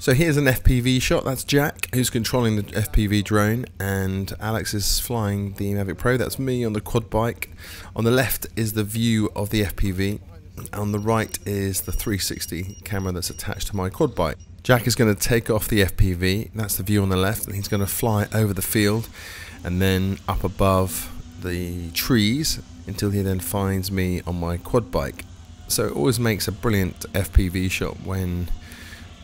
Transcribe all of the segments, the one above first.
So here's an FPV shot. That's Jack, who's controlling the FPV drone, and Alex is flying the Mavic Pro. That's me on the quad bike. On the left is the view of the FPV. On the right is the 360 camera that's attached to my quad bike. Jack is going to take off the FPV. That's the view on the left, and he's going to fly over the field and then up above the trees until he then finds me on my quad bike. So it always makes a brilliant FPV shot when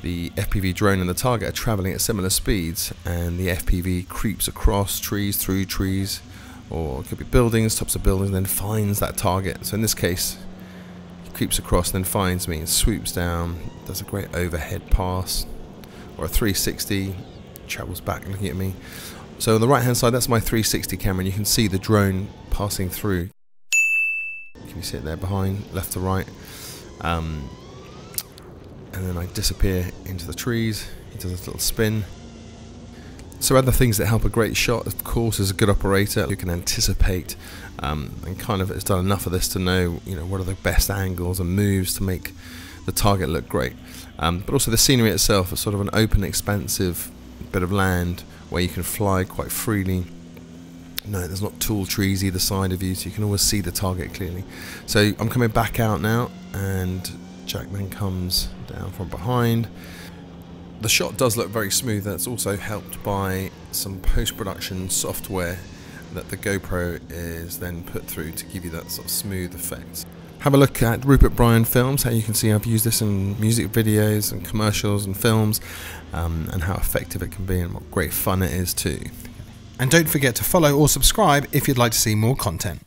the FPV drone and the target are traveling at similar speeds, and the FPV creeps across trees, through trees, or it could be buildings, tops of buildings, and then finds that target. So in this case, he creeps across, then finds me and swoops down, does a great overhead pass, or a 360, travels back looking at me. So on the right hand side, that's my 360 camera, and you can see the drone passing through. Can you see it there behind, left to right? And then I disappear into the trees. He does a little spin. So other things that help a great shot, of course, is a good operator who can anticipate and kind of has done enough of this to know, what are the best angles and moves to make the target look great. But also the scenery itself is sort of an open, expansive bit of land where you can fly quite freely. No, there's not tall trees either side of you, so you can always see the target clearly. So I'm coming back out now, and Jack then comes down from behind. The shot does look very smooth. That's also helped by some post-production software that the GoPro is then put through to give you that sort of smooth effect. Have a look at Rupert Bryan Films, how you can see I've used this in music videos and commercials and films, and how effective it can be and what great fun it is too. And don't forget to follow or subscribe if you'd like to see more content.